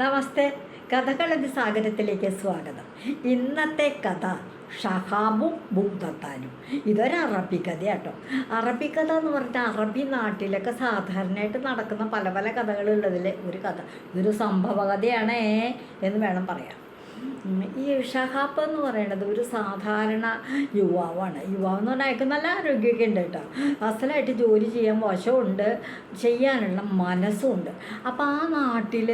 നമസ്തേ, കഥകളതി സാഗരത്തിലേക്ക് സ്വാഗതം. ഇന്നത്തെ കഥ ഷഹാബും ഭൂതത്താനും. ഇതൊരു അറബി കഥയാട്ടോ. അറബി കഥ എന്ന് പറഞ്ഞാൽ അറബി നാട്ടിലൊക്കെ സാധാരണയായിട്ട് നടക്കുന്ന പല പല കഥകളുള്ളതിൽ ഒരു കഥ. ഇതൊരു സംഭവ കഥയാണേ എന്ന് വേണം പറയാം. ഈ ഷഹാബ് എന്ന് പറയുന്നത് ഒരു സാധാരണ യുവാവാണ്. യുവാവെന്ന് പറഞ്ഞാൽ അയാൾക്ക് നല്ല ആരോഗ്യമൊക്കെ ഉണ്ട് കേട്ടോ. അസലായിട്ട് ജോലി ചെയ്യാൻ വശമുണ്ട്, ചെയ്യാനുള്ള മനസ്സുമുണ്ട്. അപ്പോൾ ആ നാട്ടിൽ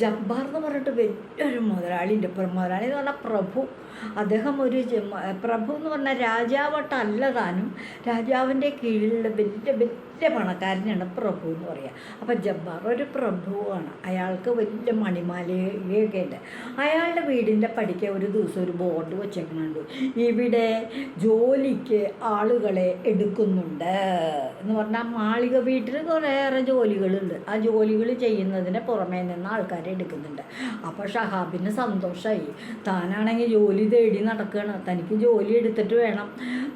ജബ്ബാർ എന്ന് പറഞ്ഞിട്ട് വലിയൊരു മുതലാളിയുണ്ട്. മുതലാളി എന്ന് പറഞ്ഞാൽ പ്രഭു. അദ്ദേഹം ഒരു പ്രഭു എന്ന് പറഞ്ഞാൽ രാജാവട്ടല്ല താനും, രാജാവിൻ്റെ കീഴിലുള്ള വലിയ വലിയ പണക്കാരനാണ് പ്രഭു എന്ന് പറയുക. അപ്പം ജബ്ബാർ ഒരു പ്രഭുവാണ്. അയാൾക്ക് വലിയ മണിമാലയൊക്കെ ഉണ്ട്. അയാളുടെ വീടിൻ്റെ പടിക്ക് ഒരു ദിവസം ഒരു ബോർഡ് വെച്ചേക്കുന്നുണ്ട്, ഇവിടെ ജോലിക്ക് ആളുകളെ എടുക്കുന്നുണ്ട് എന്ന് പറഞ്ഞാൽ മാളിക വീട്ടിൽ കുറേയേറെ ജോലികളുണ്ട്. ആ ജോലികൾ ചെയ്യുന്നതിന് പുറമേ നിന്ന് ആൾക്കാരെ എടുക്കുന്നുണ്ട്. അപ്പോൾ ഷഹാബിന് സന്തോഷമായി. താനാണെങ്കിൽ ജോലി തേടി നടക്കുകയാണ്. തനിക്ക് ജോലി എടുത്തിട്ട് വേണം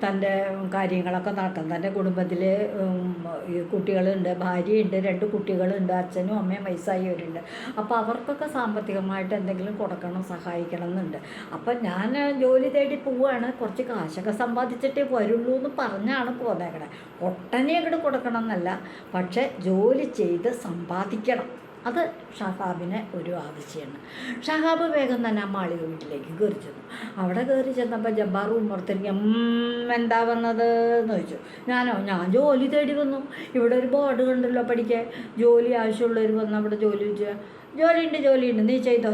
തൻ്റെ കാര്യങ്ങളൊക്കെ നടത്താൻ. തൻ്റെ കുടുംബത്തിൽ കുട്ടികളുണ്ട്, ഭാര്യയുണ്ട്, 2 കുട്ടികളുണ്ട്, അച്ഛനും അമ്മയും വയസ്സായവരുണ്ട്. അപ്പോൾ അവർക്കൊക്കെ സാമ്പത്തികമായിട്ട് എന്തെങ്കിലും കൊടുക്കണം, സഹായിക്കണം എന്നുണ്ട്. അപ്പം ഞാൻ ജോലി തേടി പോവുകയാണ്, കുറച്ച് കാശൊക്കെ സമ്പാദിച്ചിട്ടേ വരുള്ളൂ എന്ന് പറഞ്ഞാണ് പോന്നേക്കണേ. ഒട്ടനെ അങ്ങോട്ട് കൊടുക്കണം എന്നല്ല, പക്ഷേ ജോലി ചെയ്ത് സമ്പാദിക്കണം. അത് ഷഹാബിന് ഒരു ആവശ്യമാണ്. ഷഹാബ് വേഗം തന്നെ ആ മാളിക വീട്ടിലേക്ക് കയറി ചെന്നു. അവിടെ കയറി ചെന്നപ്പോൾ ജബ്ബാർ ഉമ്മർത്തിരിക്കുക. എന്താ വന്നത് എന്ന് ചോദിച്ചു. ഞാൻ ജോലി തേടി വന്നു. ഇവിടെ ഒരു ബോർഡ് കണ്ടല്ലോ, പഠിക്കാൻ ജോലി ആവശ്യമുള്ളവർ വന്ന് അവിടെ ജോലി വെച്ചാൽ ജോലിയുണ്ട്, നീ ചെയ്തോ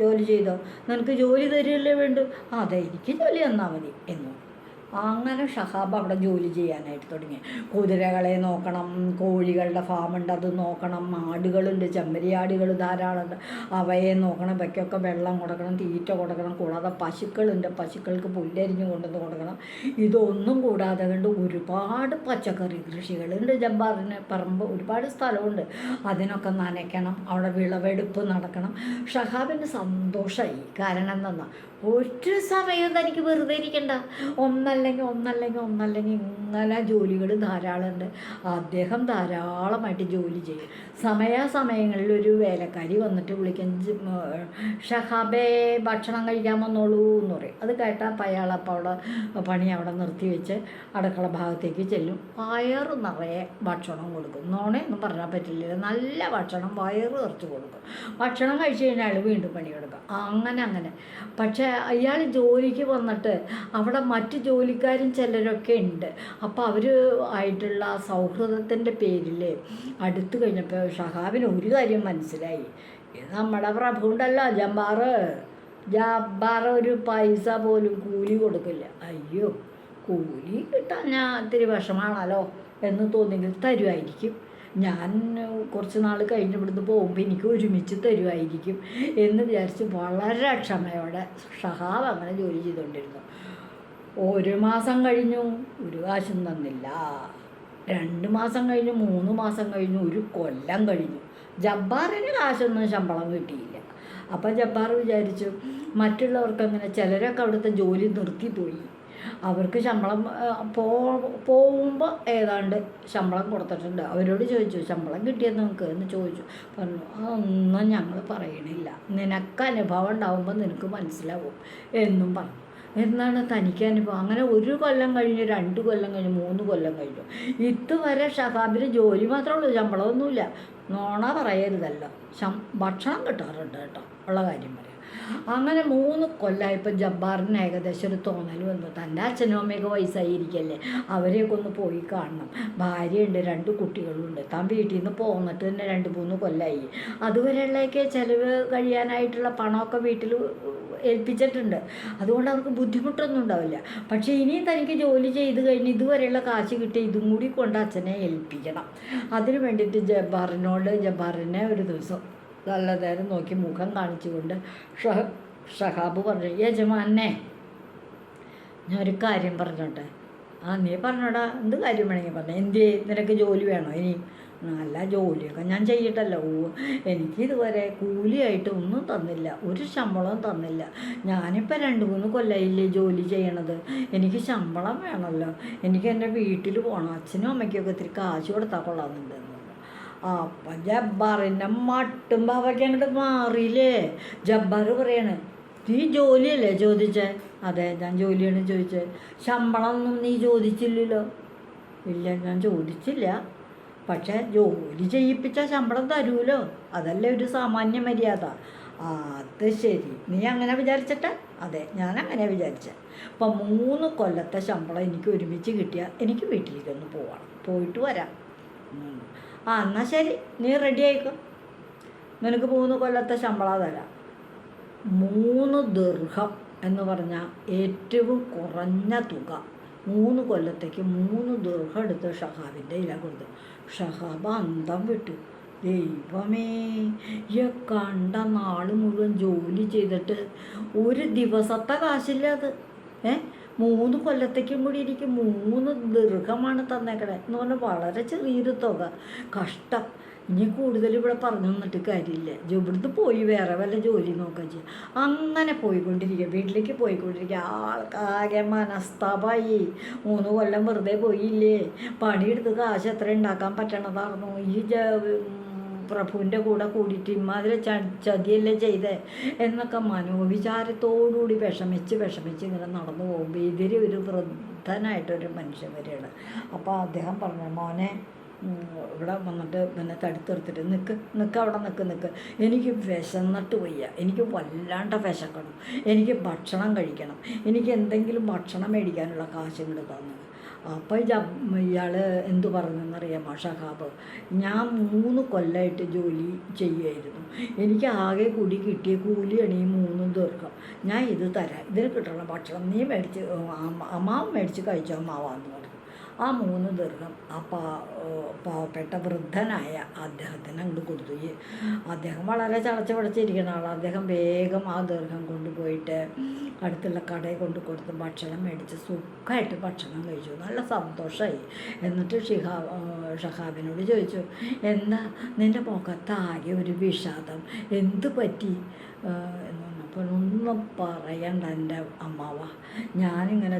ജോലി ചെയ്തോ, നിനക്ക് ജോലി തരികയല്ലേ വേണ്ടു. അതെ, എനിക്ക് ജോലി തന്നാൽ മതി എന്നു. അങ്ങനെ ഷഹാബ് അവിടെ ജോലി ചെയ്യാനായിട്ട് തുടങ്ങി. കുതിരകളെ നോക്കണം, കോഴികളുടെ ഫാമുണ്ട് അത് നോക്കണം, ആടുകളുണ്ട്, ചെമ്മരിയാടുകൾ ധാരാളമുണ്ട്, അവയെ നോക്കണം, ഇവയ്ക്കൊക്കെ വെള്ളം കൊടുക്കണം, തീറ്റ കൊടുക്കണം. കൂടാതെ പശുക്കളുണ്ട്, പശുക്കൾക്ക് പുല്ലരിഞ്ഞ് കൊണ്ടുവന്ന് കൊടുക്കണം. ഇതൊന്നും കൂടാതെ കണ്ട് ഒരുപാട് പച്ചക്കറി കൃഷികളുണ്ട്. ജബ്ബാറിന് പറമ്പ് ഒരുപാട് സ്ഥലമുണ്ട്, അതിനൊക്കെ നനയ്ക്കണം, അവിടെ വിളവെടുപ്പ് നടക്കണം. ഷഹാബിന് സന്തോഷമായി. കാരണം എന്തെന്നാ, ഒരു സമയം തനിക്ക് വെറുതെ ഇരിക്കണ്ട. ഒന്നല്ലെങ്കിൽ ഇങ്ങനെ ജോലികൾ ധാരാളമുണ്ട്. അദ്ദേഹം ധാരാളമായിട്ട് ജോലി ചെയ്യും. സമയാസമയങ്ങളിൽ ഒരു വേലക്കാരി വന്നിട്ട് വിളിക്കും, ഷഹാബേ ഭക്ഷണം കഴിക്കാൻ വന്നോളൂ എന്ന് പറയും. അത് കേട്ടാൽ അയാളപ്പോൾ അവിടെ പണി അവിടെ നിർത്തി വെച്ച് അടുക്കള ഭാഗത്തേക്ക് ചെല്ലും. വയറ് നിറയെ ഭക്ഷണം കൊടുക്കും. നോണയൊന്നും പറഞ്ഞാൽ പറ്റില്ല, നല്ല ഭക്ഷണം വയറ് നിറച്ച് കൊടുക്കും. ഭക്ഷണം കഴിച്ച് കഴിഞ്ഞാൽ വീണ്ടും പണിയെടുക്കും. അങ്ങനെ പക്ഷേ അയാൾ ജോലിക്ക് വന്നിട്ട് അവിടെ മറ്റ് ജോലിക്കാരും ചിലരൊക്കെ ഉണ്ട്. അപ്പോൾ അവർ ആയിട്ടുള്ള സൗഹൃദത്തിൻ്റെ പേരിൽ അടുത്ത് കഴിഞ്ഞപ്പോൾ ഷഹാബിന് ഒരു കാര്യം മനസ്സിലായി. ഇത് നമ്മുടെ പ്രഭു ഉണ്ടല്ലോ ജബ്ബാർ ഒരു പൈസ പോലും കൂലി കൊടുക്കില്ല. അയ്യോ, കൂലി കിട്ടാൻ ഞാൻ ഇത്തിരി വിഷമാണല്ലോ എന്ന് തോന്നിയെങ്കിൽ തരുമായിരിക്കും. ഞാൻ കുറച്ച് നാൾ കഴിഞ്ഞ് ഇവിടുന്ന് പോകുമ്പോൾ എനിക്ക് ഒരുമിച്ച് തരുമായിരിക്കും എന്ന് വിചാരിച്ച് വളരെ ക്ഷമയോടെ ഷഹാബ് അങ്ങനെ ജോലി ചെയ്തുകൊണ്ടിരുന്നു. 1 മാസം കഴിഞ്ഞു, ഒരു കാശും തന്നില്ല. 2 മാസം കഴിഞ്ഞു, 3 മാസം കഴിഞ്ഞു, 1 കൊല്ലം കഴിഞ്ഞു. ജബ്ബാറിന് കാശൊന്നും ശമ്പളം കിട്ടിയില്ല. അപ്പം ജബ്ബാർ വിചാരിച്ചു, മറ്റുള്ളവർക്കങ്ങനെ ചിലരൊക്കെ അവിടുത്തെ ജോലി നിർത്തിപ്പോയി, അവർക്ക് ശമ്പളം പോകുമ്പോൾ ഏതാണ്ട് ശമ്പളം കൊടുത്തിട്ടുണ്ട്. അവരോട് ചോദിച്ചു, ശമ്പളം കിട്ടിയത് നിങ്ങൾക്ക് എന്ന് ചോദിച്ചു. പറഞ്ഞു, അതൊന്നും ഞങ്ങൾ പറയണില്ല, നിനക്ക് അനുഭവം ഉണ്ടാവുമ്പോൾ നിനക്ക് മനസ്സിലാവും എന്നും പറഞ്ഞു. എന്നാണ് തനിക്ക് അനുഭവം? അങ്ങനെ 1 കൊല്ലം കഴിഞ്ഞു, 2 കൊല്ലം കഴിഞ്ഞു, 3 കൊല്ലം കഴിഞ്ഞു. ഇതുവരെ ഷഹാബിന് ജോലി മാത്രമേ ഉള്ളൂ, ശമ്പളമൊന്നുമില്ല. നോണ പറയരുതല്ലോ, ഭക്ഷണം കിട്ടാറുണ്ട് കേട്ടോ, ഉള്ള കാര്യം പറയാം. അങ്ങനെ 3 കൊല്ലമായപ്പോൾ ജബ്ബാറിന് ഏകദേശം ഒരു തോന്നൽ വന്നു, തൻ്റെ അച്ഛനും അമ്മയൊക്കെ വയസ്സായിരിക്കല്ലേ, അവരെയൊക്കെ ഒന്ന് പോയി കാണണം. ഭാര്യയുണ്ട്, 2 കുട്ടികളുണ്ട്. താൻ വീട്ടിൽ നിന്ന് പോന്നിട്ട് തന്നെ 2-3 കൊല്ലമായി. അതുവരെയുള്ളതൊക്കെ ചിലവ് കഴിയാനായിട്ടുള്ള പണമൊക്കെ വീട്ടിൽ ഏൽപ്പിച്ചിട്ടുണ്ട്. അതുകൊണ്ട് അവർക്ക് ബുദ്ധിമുട്ടൊന്നും ഉണ്ടാവില്ല. പക്ഷേ ഇനിയും തനിക്ക് ജോലി ചെയ്ത് കഴിഞ്ഞ് ഇതുവരെയുള്ള കാശ് കിട്ടി ഇതും കൂടി കൊണ്ട് അച്ഛനെ ഏൽപ്പിക്കണം. അതിന് വേണ്ടിയിട്ട് ജബ്ബാറിനെ ഒരു ദിവസം നല്ല നേരം നോക്കി മുഖം കാണിച്ചുകൊണ്ട് ഷഹാബ് പറഞ്ഞു, യജമാനെ, ഞാനൊരു കാര്യം പറഞ്ഞോട്ടെ. നീ പറഞ്ഞോടാ, എന്ത് കാര്യം വേണമെങ്കിൽ പറഞ്ഞു. നിനക്ക് ജോലി വേണോ? ഇനി നല്ല ജോലിയൊക്കെ ഞാൻ ചെയ്യട്ടല്ലോ. എനിക്കിതുവരെ കൂലിയായിട്ട് ഒന്നും തന്നില്ല, ഒരു ശമ്പളവും തന്നില്ല. ഞാനിപ്പോൾ 2-3 കൊല്ലമായില്ലേ ജോലി ചെയ്യണത്. എനിക്ക് ശമ്പളം വേണമല്ലോ, എനിക്ക് എൻ്റെ വീട്ടിൽ പോകണം, അച്ഛനും അമ്മയ്ക്കൊക്കെ ഇത്തിരി കാശ് കൊടുത്താൽ കൊള്ളാമെന്നുണ്ടെന്ന്. അപ്പം ജബ്ബാറിൻ്റെ മട്ടും ഭാവയ്ക്ക് അങ്ങോട്ട് മാറിയില്ലേ. ജബ്ബാർ പറയാണ്, നീ ജോലിയല്ലേ ചോദിച്ചേ? അതെ, ഞാൻ ജോലിയാണ് ചോദിച്ചത്. ശമ്പളമൊന്നും നീ ചോദിച്ചില്ലല്ലോ. ഇല്ല, ഞാൻ ചോദിച്ചില്ല. പക്ഷേ ജോലി ചെയ്യിപ്പിച്ച ശമ്പളം തരൂലോ, അതല്ലേ ഒരു സാമാന്യ മര്യാദ. അത് ശരി, നീ അങ്ങനെ വിചാരിച്ചിട്ട്? അതെ, ഞാൻ അങ്ങനെ വിചാരിച്ചത്. അപ്പം 3 കൊല്ലത്തെ ശമ്പളം എനിക്ക് ഒരുമിച്ച് കിട്ടിയാൽ എനിക്ക് വീട്ടിലേക്കൊന്ന് പോവാം, പോയിട്ട് വരാം. എന്നാൽ ശരി, നീ റെഡി ആയിക്കോ, നിനക്ക് 3 കൊല്ലത്തെ ശമ്പളം തരാം. 3 ദിർഹം എന്ന് പറഞ്ഞാൽ ഏറ്റവും കുറഞ്ഞ തുക. 3 കൊല്ലത്തേക്ക് 3 ദിർഹം എടുത്ത് ഷഹാബിൻ്റെ ഇല കൊടുത്തു. ഷഹാബ് അന്തം വിട്ടു. ദൈവമേ, ഈ കണ്ട നാൾ മുഴുവൻ ജോലി ചെയ്തിട്ട് ഒരു ദിവസത്തെ കാശില്ല അത്. 3 കൊല്ലത്തേക്കും കൂടി എനിക്ക് 3 ദിർഹമാണ് തന്നേക്കണേ എന്ന് പറഞ്ഞാൽ വളരെ ചെറിയൊരു തുക. കഷ്ടം. ഇനി കൂടുതൽ ഇവിടെ പറഞ്ഞു തന്നിട്ട് കാര്യമില്ല. ഇവിടുന്ന് പോയി വേറെ വല്ല ജോലി നോക്കാൻ ചെയ്യാം. അങ്ങനെ പോയിക്കൊണ്ടിരിക്കുക, വീട്ടിലേക്ക് പോയിക്കൊണ്ടിരിക്കുക. ആൾക്കാകെ മനസ്താപായി. 3 കൊല്ലം വെറുതെ പോയില്ലേ. പണിയെടുത്ത് കാശ് എത്ര ഉണ്ടാക്കാൻ പറ്റണതായിരുന്നു. ഈ പ്രഭുവിൻ്റെ കൂടെ കൂടിയിട്ട് ഇമാതിരി ചതിയല്ലേ ചെയ്തേ എന്നൊക്കെ മനോവിചാരത്തോടുകൂടി വിഷമിച്ച് ഇങ്ങനെ നടന്നു പോകുമ്പോൾ ഇതിൽ ഒരു വൃദ്ധനായിട്ടൊരു മനുഷ്യൻ വരികയാണ്. അപ്പോൾ അദ്ദേഹം പറഞ്ഞു, മോനെ ഇവിടെ വന്നിട്ട് പിന്നെ തടുത്തെടുത്തിട്ട് നിൽക്ക് അവിടെ നിൽക്ക്, എനിക്ക് വിശന്നിട്ട് വയ്യ, എനിക്ക് വല്ലാണ്ട് വിശക്കണം, എനിക്ക് ഭക്ഷണം കഴിക്കണം, എനിക്ക് എന്തെങ്കിലും ഭക്ഷണം മേടിക്കാനുള്ള കാശും കൂടെ തന്നു. അപ്പോൾ ഇയാൾ എന്തു പറഞ്ഞെന്നറിയാമോ ഷഹാബ്? ഞാൻ 3 കൊല്ലമായിട്ട് ജോലി ചെയ്യുമായിരുന്നു, എനിക്ക് ആകെ കൂടി കിട്ടിയ കൂലിയാണ് ഈ 3 ദിർഹം. ഞാൻ ഇത് തരാം, ഇതിന് കിട്ടണ ഭക്ഷണം നീ മേടിച്ച് അമ്മാവ് മേടിച്ച് കഴിച്ചോ അമ്മാവാന്ന് പറഞ്ഞു. ആ 3 ദിർഹം ആ പാവപ്പെട്ട വൃദ്ധനായ അദ്ദേഹത്തിന് അങ്ങോട്ട് കൊടുത്തു. അദ്ദേഹം വളരെ ചടച്ച് പടച്ചിരിക്കുന്ന ആളാണ്. അദ്ദേഹം വേഗം ആ ദിർഹം കൊണ്ടുപോയിട്ട് അടുത്തുള്ള കടയിൽ കൊടുത്ത് ഭക്ഷണം മേടിച്ച് സുഖമായിട്ട് ഭക്ഷണം കഴിച്ചു. നല്ല സന്തോഷമായി. എന്നിട്ട് ഷഹാബിനോട് ചോദിച്ചു, എന്താ നിൻ്റെ മുഖത്താകെ ഒരു വിഷാദം, എന്ത് പറ്റി എന്ന് പറഞ്ഞപ്പോൾ, ഒന്നും പറയണ്ട എൻ്റെ അമ്മാവ, ഞാനിങ്ങനെ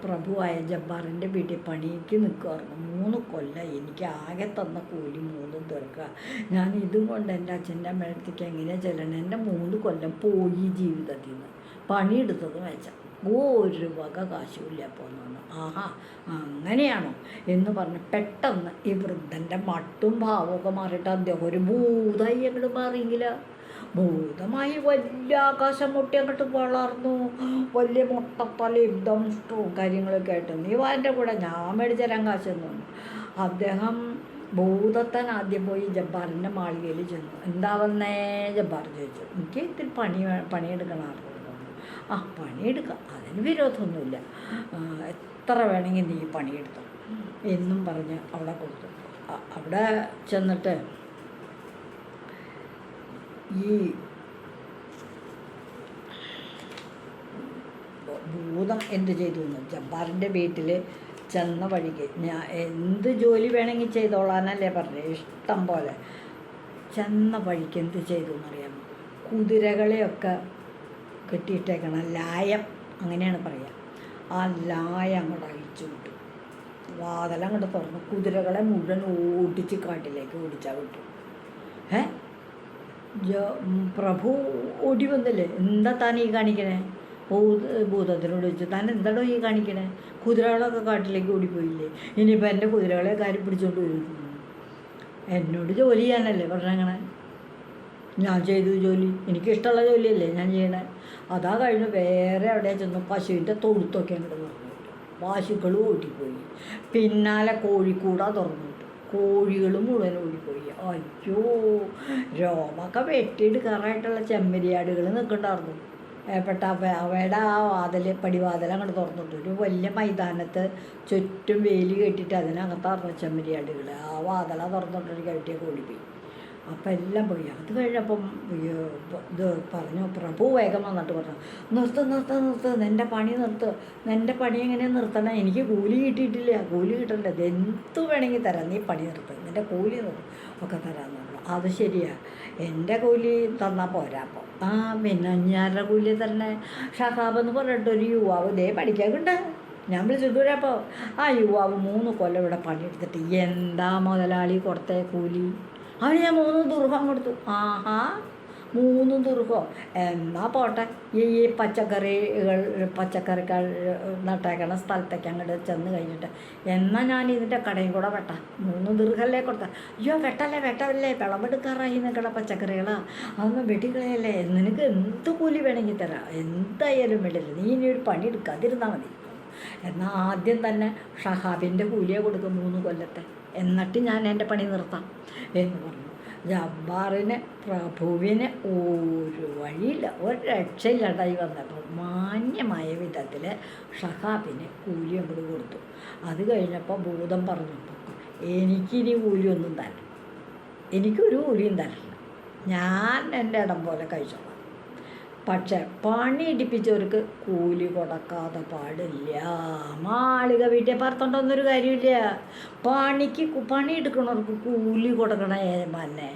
പ്രഭുവായ ജബ്ബാറിൻ്റെ വീട്ടിൽ പണിക്ക് നിൽക്കുമായിരുന്നു. 3 കൊല്ലം എനിക്ക് ആകെ തന്ന കൂലി 3 ദിർഹം. ഞാൻ ഇതും കൊണ്ട് എൻ്റെ അച്ഛൻ്റെ അമ്മയടുത്തേക്ക് എങ്ങനെയാണ് ചെല്ലണം? എൻ്റെ 3 കൊല്ലം പോയി ജീവിതത്തിൽ നിന്ന്, പണിയെടുത്തത് വെച്ചാൽ ഒരു വക കാശുമില്ല പോന്നു. ആഹാ, അങ്ങനെയാണോ എന്ന് പറഞ്ഞ് പെട്ടെന്ന് ഈ വൃദ്ധൻ്റെ മട്ടും ഭാവമൊക്കെ മാറിയിട്ട് അദ്ദേഹം ഒരു ഭൂതായി അങ്ങോട്ട് മാറിയെങ്കില. ഭൂതമായി വലിയ ആകാശം മുട്ടി അങ്ങോട്ട് വളർന്നു. വലിയ മുട്ടത്തലയും ദംഷ്ടവും കാര്യങ്ങളൊക്കെ ആയിട്ട്, നീ വാൻ്റെ കൂടെ ഞാൻ മേടിച്ച് തരാൻ കാശെന്ന് പറഞ്ഞു. അദ്ദേഹം ഭൂതത്തൻ ആദ്യം പോയി ജബ്ബാറിൻ്റെ മാളികയിൽ ചെന്നു. എന്താ വന്നേ ജബ്ബാർ ചോദിച്ചു. എനിക്ക് ഇത്തിരി പണിയെടുക്കണമായിരുന്നു. പണിയെടുക്കാം, അതിന് വിരോധമൊന്നുമില്ല, എത്ര വേണമെങ്കിൽ നീ പണിയെടുത്തു എന്നും പറഞ്ഞ് അവിടെ കൊടുത്തു. അവിടെ ചെന്നിട്ട് ഈ ഭൂതം എന്ത് ചെയ്തു എന്ന്, ജബ്ബാറിൻ്റെ വീട്ടിൽ ചെന്ന വഴിക്ക് ഞാൻ എന്ത് ജോലി വേണമെങ്കിൽ ചെയ്തോളാനല്ലേ പറഞ്ഞത്, ഇഷ്ടം പോലെ. ചെന്ന വഴിക്ക് എന്ത് ചെയ്തു എന്നറിയാമോ? കുതിരകളെയൊക്കെ കെട്ടിയിട്ടേക്കണം, ലായം അങ്ങനെയാണ് പറയുക. ആ ലായം അങ്ങോട്ട് അഴിച്ചു വിട്ടു. വാതിലങ്ങോട്ട് തുറന്നു, കുതിരകളെ മുഴുവൻ ഓടിച്ച് കാട്ടിലേക്ക് ഓടിച്ചാൽ വിട്ടു. പ്രഭു ഓടി വന്നില്ലേ, എന്താ താൻ ഈ കാണിക്കണേ? ഭൂതത്തിനോട് ചോദിച്ചു, താൻ എന്താണോ ഈ കാണിക്കണേ? കുതിരകളൊക്കെ കാട്ടിലേക്ക് ഓടിപ്പോയില്ലേ, ഇനിയിപ്പോൾ എൻ്റെ കുതിരകളെ കാര്യം പിടിച്ചോണ്ട് വരും. എന്നോട് ജോലി ചെയ്യാനല്ലേ പറഞ്ഞങ്ങനെ? ഞാൻ ചെയ്തു ജോലി, എനിക്കിഷ്ടമുള്ള ജോലിയല്ലേ ഞാൻ ചെയ്യണേ. അതാ കഴിഞ്ഞ് വേറെ എവിടെ ചെന്നു പശുവിൻ്റെ തൊഴുത്തൊക്കെ അങ്ങോട്ട് തുറന്നു വിട്ടു. പശുക്കൾ ഓടിപ്പോയി. പിന്നാലെ കോഴിക്കൂട തുറന്നു വിട്ടു. കോഴികൾ മുഴുവൻ ഓടിപ്പോയി. അയ്യോ, രോമൊക്കെ വെട്ടിയെടുക്കാറായിട്ടുള്ള ചെമ്മരിയാടുകൾ നിൽക്കണ്ടായിരുന്നു. അവയുടെ ആ പടിവാതിൽ അങ്ങോട്ട് തുറന്നിട്ടു. ഒരു വലിയ മൈതാനത്ത് ചുറ്റും വേലി കെട്ടിയിട്ട് അതിനകത്തായിരുന്നു ചെമ്മരിയാടുകൾ. ആ വാതില തുറന്നിട്ടൊരു കെട്ടിയൊക്കെ ഓടിപ്പോയി. അപ്പം എല്ലാം പോയി. അത് കഴിഞ്ഞപ്പം ഇത് പറഞ്ഞു, പ്രഭു വേഗം വന്നിട്ട് പറഞ്ഞു, നിർത്ത്, നിൻ്റെ പണി നിർത്ത്. നിൻ്റെ പണി എങ്ങനെ നിർത്തണം? എനിക്ക് കൂലി കിട്ടിയിട്ടില്ല. കൂലി കിട്ടണ്ട, എന്തു വേണമെങ്കിൽ തരാം, നീ പണി നിർത്ത്, നിൻ്റെ കൂലി ഒക്കെ തരാമെന്ന് പറഞ്ഞു. അത് ശരിയാ, എൻ്റെ കൂലി തന്നാൽ പോരാ. അപ്പോൾ പിന്നെ ഞാരുടെ കൂലി തന്നെ ഷഹാബ് എന്ന് പറഞ്ഞിട്ടൊരു യുവാവ് ഇതേ പഠിക്കാൻ കിട്ട, ഞാൻ വിളിച്ചിട്ടപ്പോൾ ആ യുവാവ് 3 കൊല്ലം ഇവിടെ പണിയെടുത്തിട്ട് എന്താ മുതലാളി കൊടുത്തേ കൂലി? അവന് ഞാൻ 3 ദുർഹം കൊടുത്തു. ആഹാ, 3 ദുർഹം. എന്നാൽ പോട്ടെ, ഈ പച്ചക്കറികൾ നട്ടേക്കണ സ്ഥലത്തേക്ക് അങ്ങോട്ട് ചെന്ന് കഴിഞ്ഞിട്ട് എന്നാൽ ഞാൻ ഇതിൻ്റെ കടയും കൂടെ വെട്ടാം. 3 ദീർഘല്ലേ കൊടുത്ത. അയ്യോ വെട്ടല്ലേ, വിളവെടുക്കാറായി നിൽക്കണ പച്ചക്കറികളാ, അതൊന്നും വെട്ടിക്കളയല്ലേ, നിനക്ക് എന്ത് കൂലി വേണമെങ്കിൽ തരാം, എന്തായാലും വേണ്ടില്ല, നീ ഇനി ഒരു പണി എടുക്കാതിരുന്നാൽ മതി. എന്നാൽ ആദ്യം തന്നെ ഷഹാബിൻ്റെ കൂലിയെ കൊടുക്കും 3 കൊല്ലത്തെ, എന്നിട്ട് ഞാൻ എൻ്റെ പണി നിർത്താം എന്ന് പറഞ്ഞു. ജബ്ബാറിന് പ്രഭുവിന് ഒരു വഴിയില്ല, ഒരു രക്ഷയില്ലാണ്ടായി വന്നപ്പോൾ മാന്യമായ വിധത്തിൽ ഷഹാബിന് കൂലി അങ്ങോട്ട് കൊടുത്തു. അത് കഴിഞ്ഞപ്പോൾ ഭൂതം പറഞ്ഞപ്പോൾ എനിക്കിനി കൂലിയൊന്നും തരണം, എനിക്കൊരു കൂലിയും തരില്ല, ഞാൻ എൻ്റെ ഇടം പോലെ കഴിച്ചോളാം. പക്ഷെ പണി ഇടിപ്പിച്ചവർക്ക് കൂലി കൊടുക്കാതെ പാടില്ല. മാളിക വീട്ടിൽ പറത്തോണ്ടൊന്നൊരു കാര്യമില്ല, പണി എടുക്കണവർക്ക് കൂലി കൊടുക്കണേ മന്നെ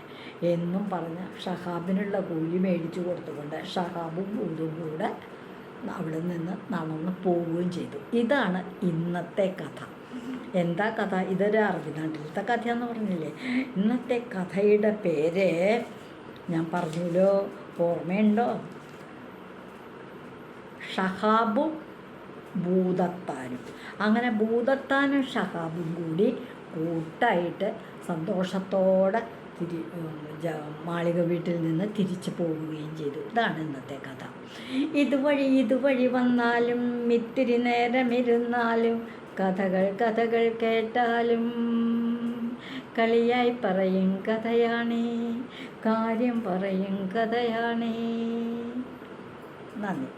എന്നും പറഞ്ഞ് ഷഹാബിനുള്ള കൂലി മേടിച്ചു കൊടുത്തുകൊണ്ട് ഷഹാബും ഭൂതും കൂടെ അവിടെ നിന്ന് നടന്ന് പോവുകയും ചെയ്തു. ഇതാണ് ഇന്നത്തെ കഥ. എന്താ കഥ? ഇതൊരു അറബി നാട്ടിലത്തെ കഥയെന്ന് പറഞ്ഞില്ലേ. ഇന്നത്തെ കഥയുടെ പേര് ഞാൻ പറഞ്ഞല്ലോ, ഓർമ്മയുണ്ടോ? ഷഹാബും ഭൂതത്താനും. അങ്ങനെ ഭൂതത്താനും ഷഹാബും കൂടി കൂട്ടായിട്ട് സന്തോഷത്തോടെ മാളിക വീട്ടിൽ നിന്ന് തിരിച്ചു പോവുകയും ചെയ്തു. ഇതാണ് ഇന്നത്തെ കഥ. ഇതുവഴി വന്നാലും ഇത്തിരി നേരമിരുന്നാലും കഥകൾ കേട്ടാലും കളിയായി പറയും കഥയാണേ, കാര്യം പറയും കഥയാണേ. നന്ദി.